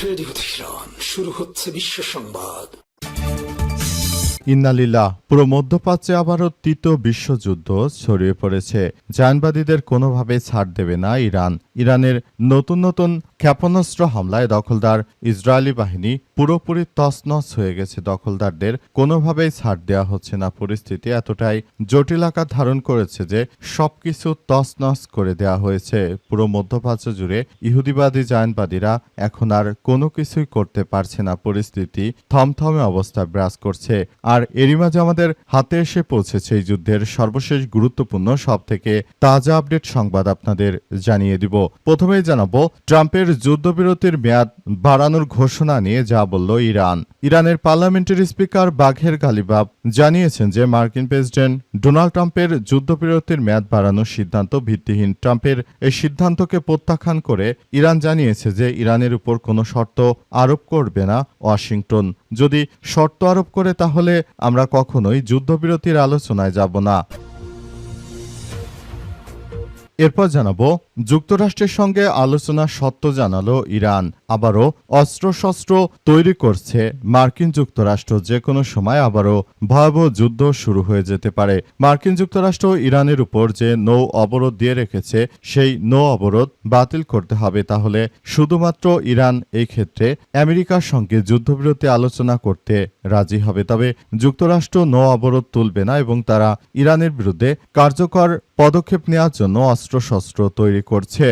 Radio Tehran, শুরু হচ্ছে বিশ্ব সংবাদ। ইন্নালিল্লাহ। পুরো মধ্যপ্রাচ্যে আবারও তৃতীয় বিশ্বযুদ্ধ ছড়িয়ে পড়েছে। জায়নবাদীদের কোনোভাবেই ছাড় দেবে না ইরান। ইরানের নতুন নতুন ক্ষেপণাস্ত্র হামলায় দখলদার ইসরায়েলি বাহিনী পুরোপুরি তছনছ হয়ে গেছে। দখলদারদের কোনোভাবেই ছাড় দেওয়া হচ্ছে না। পরিস্থিতি এতটাই জটিল আকার ধারণ করেছে যে সবকিছু তছনছ করে দেওয়া হয়েছে। পুরো মধ্যপ্রাচ্য জুড়ে ইহুদিবাদী জায়নবাদীরা এখন আর কোনো কিছুই করতে পারছে না। পরিস্থিতি থমথমে অবস্থা বিরাজ করছে। আর এরই মাঝে আমাদের হাতে এসে পৌঁছেছে এই যুদ্ধের সর্বশেষ গুরুত্বপূর্ণ সবথেকে তাজা আপডেট সংবাদ আপনাদের জানিয়ে দিব। প্রথমেই জানাবো ট্রাম্পের যুদ্ধবিরতির মেয়াদ বাড়ানোর ঘোষণা নিয়ে যা বলল ইরান। ইরানের পার্লামেন্টের স্পিকার বাঘের গালিবাফ জানিয়েছেন যে মার্কিন প্রেসিডেন্ট ডোনাল্ড ট্রাম্পের যুদ্ধবিরতির মেয়াদ বাড়ানোর সিদ্ধান্ত ভিত্তিহীন। ট্রাম্পের এই সিদ্ধান্তকে প্রত্যাখ্যান করে ইরান জানিয়েছে যে ইরানের উপর কোনো শর্ত আরোপ করবে না ওয়াশিংটন। যদি শর্ত আরোপ করে তাহলে আমরা কখনোই যুদ্ধবিরতির আলোচনায় যাব না। এরপর জানাবো যুক্তরাষ্ট্রের সঙ্গে আলোচনা সত্য জানালো ইরান। আবারও অস্ত্রশস্ত্র তৈরি করছে মার্কিন যুক্তরাষ্ট্র। যে কোনো সময় আবারও ভয়াবহ যুদ্ধ শুরু হয়ে যেতে পারে। মার্কিন যুক্তরাষ্ট্র ইরানের উপর যে নৌ অবরোধ দিয়ে রেখেছে সেই নৌ অবরোধ বাতিল করতে হবে। তাহলে শুধুমাত্র ইরান এই ক্ষেত্রে আমেরিকার সঙ্গে যুদ্ধবিরতি আলোচনা করতে রাজি হবে। তবে যুক্তরাষ্ট্র নৌ অবরোধ তুলবে না এবং তারা ইরানের বিরুদ্ধে কার্যকর পদক্ষেপ নেওয়ার জন্য অস্ত্রশস্ত্র তৈরি করছে।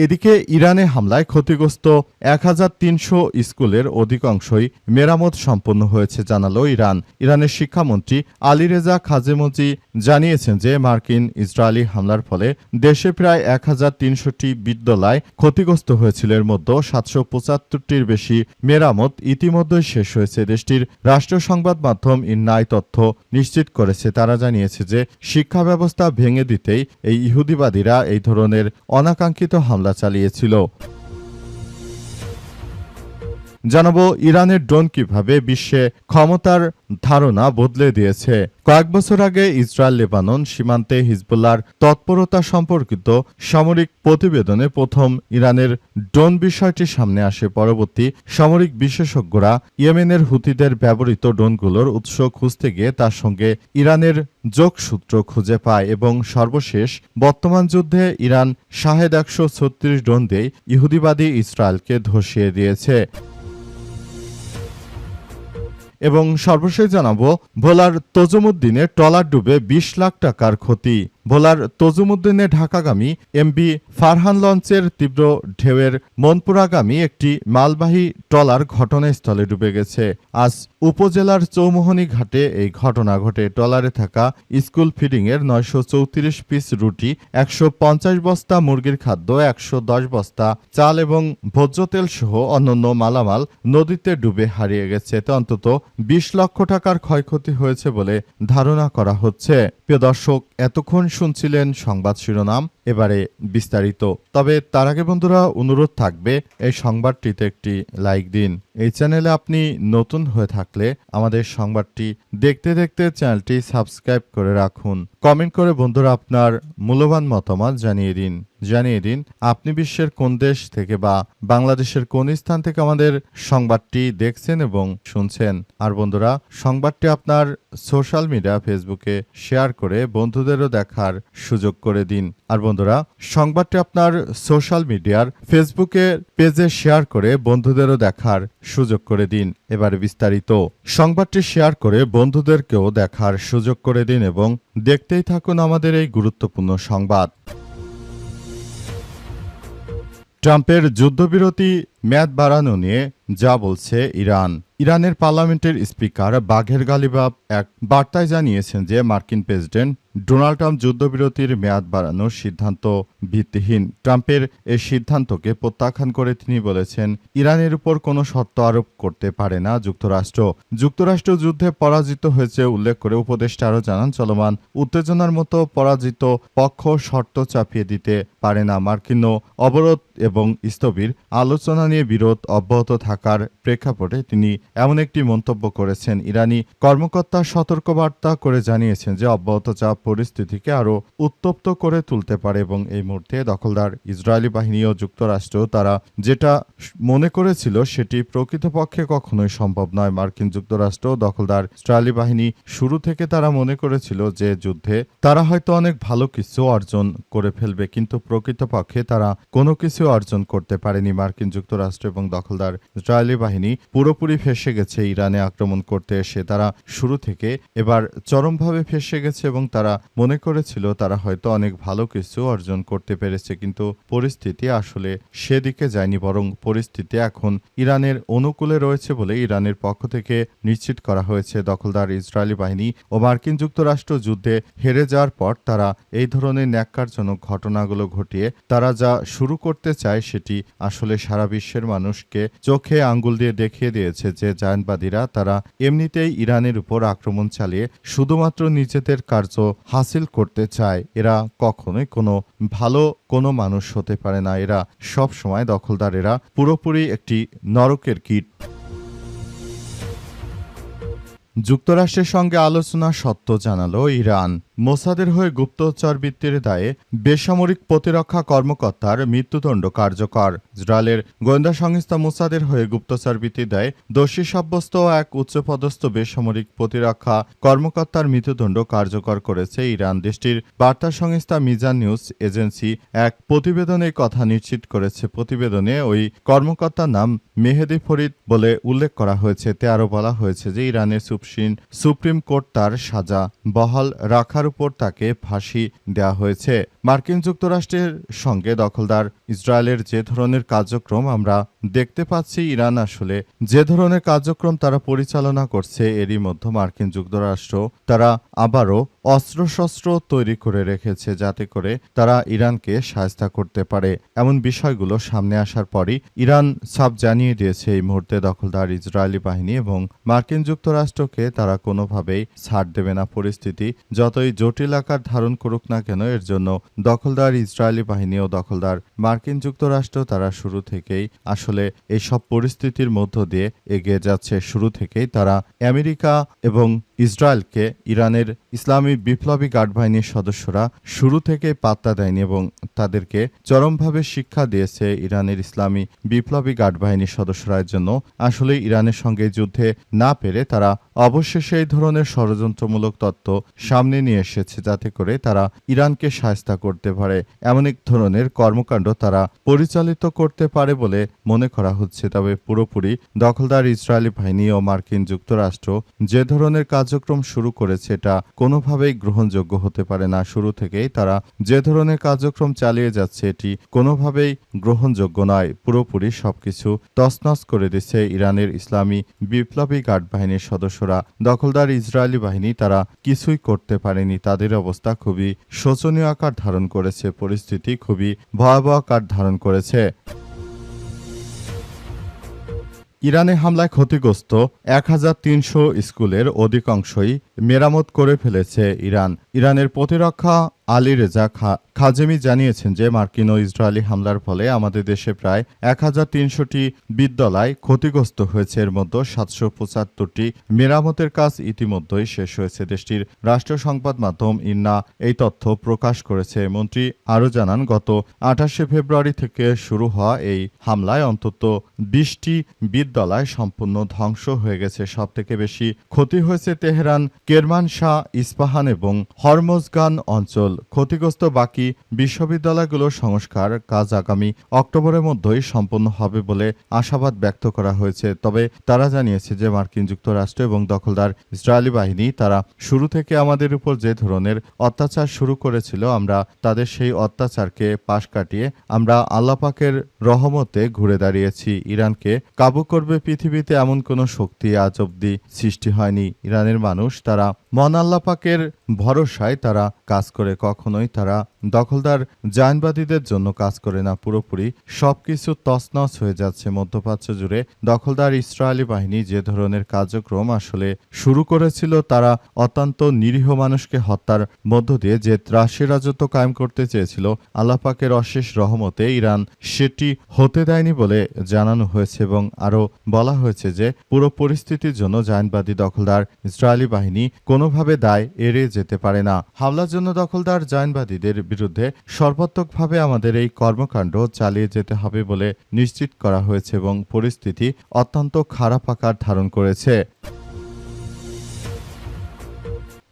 এদিকে ইরানে হামলায় ক্ষতিগ্রস্ত ১৩০০ স্কুলের অধিকাংশই মেরামত সম্পন্ন হয়েছে জানালো ইরান। ইরানের শিক্ষামন্ত্রী আলীরেজা খাজেমজি জানিয়েছেন যে মার্কিন ইসরায়েলি হামলার ফলে দেশে প্রায় ১৩০০টি বিদ্যালয় ক্ষতিগ্রস্ত হয়েছিল। এর মধ্যে ৭৭৫টির বেশি মেরামত ইতিমধ্যেই শেষ হয়েছে। দেশটির রাষ্ট্রীয় সংবাদ মাধ্যম ইন্নাই তথ্য নিশ্চিত করেছে। তারা জানিয়েছে যে শিক্ষা ব্যবস্থা ভেঙে দিতেই এই ইহুদিবাদীরা এই ধরনের অনাকাঙ্ক্ষিত হামলা চালিয়েছিল। জানাবো ইরানের ড্রোন কিভাবে বিশ্বে ক্ষমতার ধারণা বদলে দিয়েছে। কয়েক বছর আগে ইসরায়েল লেবানন সীমান্তে হিজবুল্লাহর তৎপরতা সম্পর্কিত সামরিক প্রতিবেদনে প্রথম ইরানের ড্রোন বিষয়টি সামনে আসে। পরবর্তী সামরিক বিশেষজ্ঞরা ইয়েমেনের হুতিদের ব্যবহৃত ড্রোনগুলোর উৎস খুঁজতে গিয়ে তার সঙ্গে ইরানের যোগসূত্র খুঁজে পায় এবং সর্বশেষ বর্তমান যুদ্ধে ইরান শাহেদ ১৩৬ ড্রোন দিয়ে ইহুদিবাদী ইসরায়েলকে ধসিয়ে দিয়েছে। এবং সর্বশেষ জানাবো ভোলার তজুমুদ্দিনে ট্রলার ডুবে ২০ লাখ টাকার ক্ষতি। ভোলার তজুমুদ্দিনে ঢাকাগামী এমবি ফারহান লঞ্চের তীব্র ঢেউয়ের মনপুরাগামী একটি মালবাহী ট্রলার ঘটনাস্থলে ডুবে গেছে। আজ উপজেলার চৌমোহনী ঘাটে এই ঘটনা ঘটে। ট্রলারে থাকা স্কুল ফিডিংয়ের ৯৩৪ পিস রুটি, ১৫০ বস্তা মুরগির খাদ্য, ১১০ বস্তা চাল এবং ভোজ্য তেল সহ অন্যান্য মালামাল নদীতে ডুবে হারিয়ে গেছে। এতে অন্তত ২০ লক্ষ টাকার ক্ষয়ক্ষতি হয়েছে বলে ধারণা করা হচ্ছে। প্রিয় দর্শক, এতক্ষণ শুনছিলেন সংবাদ শিরোনাম, এবারে বিস্তারিত। তবে তার আগে বন্ধুরা অনুরোধ থাকবে এই সংবাদটিতে একটি লাইক দিন। এই চ্যানেলে আপনি নতুন হয়ে থাকলে আমাদের সংবাদটি দেখতে দেখতে চ্যানেলটি সাবস্ক্রাইব করে রাখুন। কমেন্ট করে বন্ধুরা আপনার মূল্যবান মতামত জানিয়ে দিন আপনি বিশ্বের কোন দেশ থেকে বা বাংলাদেশের কোন স্থান থেকে আমাদের সংবাদটি দেখছেন এবং শুনছেন। আর বন্ধুরা সংবাদটি আপনার সোশ্যাল মিডিয়া ফেসবুকে শেয়ার করে বন্ধুদেরও দেখার সুযোগ করে দিন। আর বন্ধুরা সংবাদটি আপনার সোশ্যাল মিডিয়ার ফেসবুকে পেজে শেয়ার করে বন্ধুদেরও দেখার সুযোগ করে দিন। এবারে বিস্তারিত সংবাদটি শেয়ার করে বন্ধুদেরকেও দেখার সুযোগ করে দিন এবং দেখতেই থাকুন আমাদের এই গুরুত্বপূর্ণ সংবাদ। ট্রাম্পের যুদ্ধবিরতি মেয়াদ বাড়ানো নিয়ে যা বলছে ইরান। ইরানের পার্লামেন্টের স্পিকার বাঘের গালিবাফ এক বার্তায় জানিয়েছেন যে মার্কিন প্রেসিডেন্ট ডোনাল্ড ট্রাম্প যুদ্ধবিরতির মেয়াদ বাড়ানোর সিদ্ধান্ত ভিত্তিহীন। ট্রাম্পের এই সিদ্ধান্তকে প্রত্যাখ্যান করে তিনি বলেছেন ইরানের উপর কোনো শর্ত আরোপ করতে পারে না যুক্তরাষ্ট্র যুদ্ধে পরাজিত হয়েছে উল্লেখ করে উপদেষ্টা আরও জানান চলমান উত্তেজনার মতো পরাজিত পক্ষ শর্ত চাপিয়ে দিতে পারে না। মার্কিন অবরোধ এবং স্থবির আলোচনা নিয়ে বিরোধ অব্যাহত থাকার প্রেক্ষাপটে তিনি এমন একটি মন্তব্য করেছেন। ইরানি কর্মকর্তা সতর্কবার্তা করে জানিয়েছেন যে অব্যাহত চাপ পরিস্থিতিকে আরও উত্তপ্ত করে তুলতে পারে এবং এই মুহূর্তে দখলদার ইসরায়েলি বাহিনী ও যুক্তরাষ্ট্র তারা যেটা মনে করেছিল সেটি প্রকৃতপক্ষে কখনোই সম্ভব নয়। মার্কিন যুক্তরাষ্ট্র দখলদার ইসরায়েলি বাহিনী শুরু থেকে তারা মনে করেছিল যে যুদ্ধে তারা হয়তো অনেক ভালো কিছু অর্জন করে ফেলবে, কিন্তু প্রকৃতপক্ষে তারা কোনো কিছু অর্জন করতে পারেনি। মার্কিন যুক্তরাষ্ট্র এবং দখলদার ইসরায়েলি বাহিনী পুরোপুরি ফেঁসে গেছে ইরানে আক্রমণ করতে এসে। তারা শুরু থেকে এবার চরমভাবে ফেঁসে গেছে এবং তারা মনে করেছিল তারা হয়তো অনেক ভালো কিছু অর্জন করতে পেরেছে, কিন্তু পরিস্থিতি আসলে সেদিকে যায়নি, বরং পরিস্থিতি এখন ইরানের অনুকূলে রয়েছে বলে ইরানের পক্ষ থেকে নিশ্চিত করা হয়েছে। দখলদার ইসরায়েলি বাহিনী ও মার্কিন যুক্তরাষ্ট্র যুদ্ধে হেরে যাওয়ার পর তারা এই ধরনের ন্যাক্কারজনক ঘটনাগুলো ঘটিয়ে তারা যা শুরু করতে চায় সেটি আসলে সারা বিশ্বের মানুষকে চোখে আঙ্গুল দিয়ে দেখিয়ে দিয়েছে যে জায়নবাদীরা তারা এমনিতেই ইরানের উপর আক্রমণ চালিয়ে শুধুমাত্র নিজেদের কার্য হাসিল করতে চায়। এরা কখনোই কোনো ভালো কোনো মানুষ হতে পারে না। এরা সব সময় দখলদার, এরা পুরোপুরি একটি নরকের কীট। যুক্তরাষ্ট্রের সঙ্গে আলোচনা সত্য জানালো ইরান। মোসাদের হয়ে গুপ্তচরবৃত্তির দায়ে বেসামরিক প্রতিরক্ষা কর্মকর্তার মৃত্যুদণ্ড কার্যকর। ইসরায়েলের গোয়েন্দা সংস্থা মোসাদের হয়ে গুপ্তচরবৃত্তির দায়ে দোষী সাব্যস্ত এক উচ্চপদস্থ বেসামরিক প্রতিরক্ষা কর্মকর্তার মৃত্যুদণ্ড কার্যকর করেছে ইরান। দেশটির বার্তা সংস্থা মিজান নিউজ এজেন্সি এক প্রতিবেদনে কথা নিশ্চিত করেছে। প্রতিবেদনে ওই কর্মকর্তার নাম মেহেদি ফরিদ বলে উল্লেখ করা হয়েছে। তে আরও বলা হয়েছে যে ইরানের সুপ্রিম কোর্ট তার সাজা বহাল রাখার উপর তাকে ফাঁসি দেওয়া হয়েছে। মার্কিন যুক্তরাষ্ট্রের সঙ্গে দখলদার ইসরায়েলের যে ধরনের কার্যক্রম আমরা দেখতে পাচ্ছি, ইরান আসলে যে ধরনের কার্যক্রম তারা পরিচালনা করছে, এরই মধ্যে মার্কিন যুক্তরাষ্ট্র তারা আবারও অস্ত্রশস্ত্র তৈরি করে রেখেছে যাতে করে তারা ইরানকে সাহায্য করতে পারে। এমন বিষয়গুলো সামনে আসার পরই ইরান সাফ জানিয়ে দিয়েছে এই মুহূর্তে দখলদার ইসরায়েলি বাহিনী এবং মার্কিন যুক্তরাষ্ট্রকে তারা কোনোভাবেই ছাড় দেবে না। পরিস্থিতি যতই জটিল আকার ধারণ করুক না কেন, এর জন্য দখলদার ইসরায়েলি বাহিনী ও দখলদার মার্কিন যুক্তরাষ্ট্র তারা শুরু থেকেই আসলে এইসব পরিস্থিতির মধ্য দিয়ে এগিয়ে যাচ্ছে। শুরু থেকেই তারা আমেরিকা এবং ইসরায়েলকে ইরানের ইসলামী বিপ্লবী গার্ড বাহিনীর সদস্যরা শুরু থেকে পাত্তা দেয়নি এবং তাদেরকে চরমভাবে শিক্ষা দিয়েছে ইরানের ইসলামী বিপ্লবী গার্ড বাহিনীর সদস্যরা। এর জন্য আসলে ইরানের সঙ্গে যুদ্ধে না পেরে তারা অবশেষে এই ধরনের ষড়যন্ত্রমূলক তত্ত্ব সামনে নিয়ে এসেছে যাতে করে তারা ইরানকে সাহায্য করতে পারে। এমন এক ধরনের কর্মকাণ্ড তারা পরিচালিত করতে পারে বলে মনে করা হচ্ছে। তবে পুরোপুরি দখলদার ইসরায়েলি বাহিনী ও মার্কিন যুক্তরাষ্ট্র যে ধরনের কার্যক্রম শুরু করেছে এটা কোনোভাবেই গ্রহণযোগ্য হতে পারে না। শুরু থেকেই তারা যে ধরনের কার্যক্রম চালিয়ে যাচ্ছে এটি কোনোভাবেই গ্রহণযোগ্য নয়। পুরোপুরি সবকিছু তছনছ করে দিচ্ছে ইরানের ইসলামী বিপ্লবী গার্ড বাহিনীর সদস্যরা। দখলদার ইসরায়েলি বাহিনী তারা কিছুই করতে পারেনি। তাদের অবস্থা খুবই শোচনীয় আকার ধারণ করেছে, পরিস্থিতি খুবই ভয়াবহ আকার ধারণ করেছে। ইরানে হামলায় ক্ষতিগ্রস্ত ১৩০০ স্কুলের অধিকাংশই মেরামত করে ফেলেছে ইরান। ইরানের প্রতিরক্ষা আলী রেজা খাজেমি জানিয়েছেন যে মার্কিন ও ইসরায়েলি হামলার ফলে আমাদের দেশে প্রায় ১৩০০টি বিদ্যালয় ক্ষতিগ্রস্ত হয়েছে। এর মধ্যে ৭৭৫টি মেরামতের কাজ ইতিমধ্যেই শেষ হয়েছে। দেশটির রাষ্ট্রীয় সংবাদ মাধ্যম ইন্না এই তথ্য প্রকাশ করেছে। মন্ত্রী আরও জানান, গত ২৮শে ফেব্রুয়ারি থেকে শুরু হওয়া এই হামলায় অন্তত ২০টি বিদ্যালয় সম্পূর্ণ ধ্বংস হয়ে গেছে। সবথেকে বেশি ক্ষতি হয়েছে তেহরান, কেরমানশাহ, ইস্পাহান এবং হরমোজগান অঞ্চল। ক্ষতিগ্রস্ত বাকি বিশ্ববিদ্যালয়গুলোর সংস্কার কাজ আগামী অক্টোবরের মধ্যেই সম্পন্ন হবে বলে আশাবাদ ব্যক্ত করা হয়েছে। তবে তারা জানিয়েছে যে মার্কিন যুক্তরাষ্ট্র এবং দখলদার ইসরায়েলি বাহিনী তারা শুরু থেকে আমাদের উপর যে ধরনের অত্যাচার শুরু করেছিল, আমরা তাদের সেই অত্যাচারকে পাশ কাটিয়ে আমরা আল্লাহ পাকের রহমতে ঘুরে দাঁড়িয়েছি। ইরানকে কাবু করবে পৃথিবীতে এমন কোনো শক্তি আজ অব্দি সৃষ্টি হয়নি। ইরানের মানুষ তারা মহান আল্লাহ পাকের ভরসায় তারা কাজ করে, কখনোই তারা দখলদার জায়নবাদীদের জন্য কাজ করে না। পুরোপুরি সবকিছু তছনছ হয়ে যাচ্ছে মধ্যপ্রাচ্য জুড়ে। দখলদার ইসরায়েলি বাহিনী যে ধরনের কার্যক্রম আসলে শুরু করেছিল, তারা অত্যন্ত নিরীহ মানুষকে হত্যার মধ্য দিয়ে যে ত্রাসের রাজত্ব কায়েম করতে চেয়েছিল, আল্লাহ পাকের অশেষ রহমতে ইরান সেটি হতে দেয়নি বলে জানানো হয়েছে এবং আরও বলা হয়েছে যে পুরো পরিস্থিতির জন্য জায়নবাদী দখলদার ইসরায়েলি বাহিনী কোনোভাবে দায় এড়িয়ে যেতে পারে না। হামলার জন্য দখলদার জায়নবাদীদের বিরুদ্ধে সর্বাত্মকভাবে আমাদের এই কর্মকাণ্ড চালিয়ে যেতে হবে বলে নিশ্চিত করা হয়েছে এবং পরিস্থিতি অত্যন্ত খারাপ আকার ধারণ করেছে।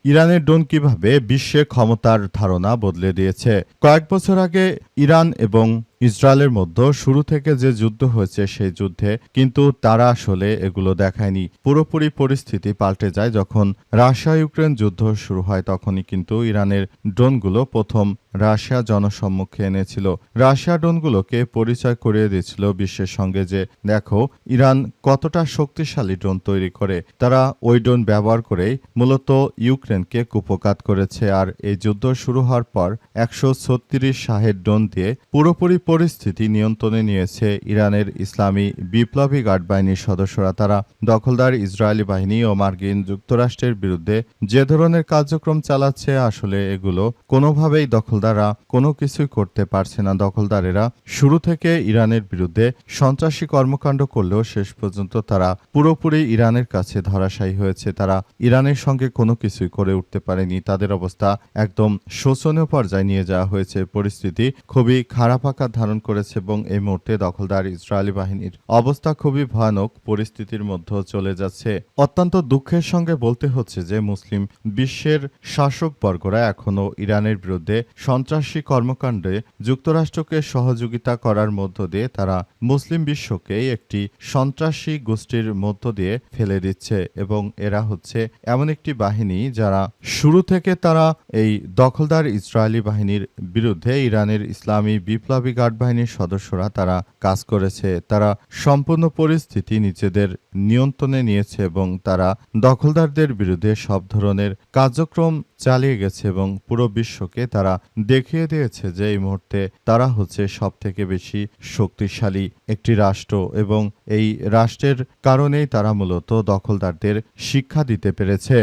ইরানের ড্রোন কিভাবে বিশ্বে ক্ষমতার ধারণা বদলে দিয়েছে? কয়েক বছর আগে ইরান এবং ইসরায়েলের মধ্যে শুরু থেকে যে যুদ্ধ হয়েছে, সেই যুদ্ধে কিন্তু তারা আসলে এগুলো দেখায়নি। পুরোপুরি পরিস্থিতি পাল্টে যায় যখন রাশিয়া ইউক্রেন যুদ্ধ শুরু হয়। তখনই কিন্তু ইরানের ড্রোনগুলো প্রথম রাশিয়া জনসম্মুখে এনেছিল। রাশিয়া ড্রোনগুলোকে পরিচয় করিয়ে দিয়েছিল বিশ্বের সঙ্গে যে দেখো ইরান কতটা শক্তিশালী ড্রোন তৈরি করে। তারা ওই ড্রোন ব্যবহার করেই মূলত ইউক্রেনকে কুপকাত করেছে। আর এই যুদ্ধ শুরু হওয়ার পর 136 শাহেদ ড্রোন দিয়ে পুরোপুরি পরিস্থিতি নিয়ন্ত্রণে নিয়েছে ইরানের ইসলামী বিপ্লবী গার্ড বাহিনীর সদস্যরা। তারা দখলদার ইসরায়েলি বাহিনী ও মার্কিন যুক্তরাষ্ট্রের বিরুদ্ধে যে ধরনের কার্যক্রম চালাচ্ছে, আসলে এগুলো কোনোভাবেই দখলদাররা কোনো কিছুই করতে পারছে না। দখলদারেরা শুরু থেকে ইরানের বিরুদ্ধে সন্ত্রাসী কর্মকাণ্ড করলেও শেষ পর্যন্ত তারা পুরোপুরি ইরানের কাছে ধরাশায়ী হয়েছে। তারা ইরানের সঙ্গে কোনো কিছুই করে উঠতে পারেনি। তাদের অবস্থা একদম শোচনীয় পর্যায়ে নিয়ে যাওয়া হয়েছে। পরিস্থিতি খুবই খারাপ আকার ধারণ করেছে এবং এই মুহূর্তে দখলদার ইসরায়েলি বাহিনীর অবস্থা খুবই ভয়ানক পরিস্থিতির মধ্যে চলে যাচ্ছে। অত্যন্ত দুঃখের সঙ্গে বলতে হচ্ছে যে মুসলিম বিশ্বের শাসকবর্গরা এখনও ইরানের বিরুদ্ধে সন্ত্রাসী কর্মকাণ্ডে যুক্তরাষ্ট্রকে সহযোগিতা করার মধ্য দিয়ে তারা মুসলিম বিশ্বকে একটি সন্ত্রাসী গোষ্ঠীর মধ্য দিয়ে ফেলে দিচ্ছে এবং এরা হচ্ছে এমন একটি বাহিনী যারা শুরু থেকে তারা এই দখলদার ইসরায়েলি বাহিনীর বিরুদ্ধে ইরানের ইসলামী বিপ্লবী গার্ড বাহিনীর সদস্যরা তারা কাজ করেছে। তারা সম্পূর্ণ পরিস্থিতি নিজেদের নিয়ন্ত্রণে নিয়েছে এবং তারা দখলদারদের বিরুদ্ধে সব ধরনের কার্যক্রম চালিয়ে গেছে এবং পুরো বিশ্বকে তারা দেখিয়ে দিয়েছে যে এই মুহূর্তে তারা হচ্ছে সবথেকে বেশি শক্তিশালী একটি রাষ্ট্র এবং এই রাষ্ট্রের কারণেই তারা মূলত দখলদারদের শিক্ষা দিতে পেরেছে।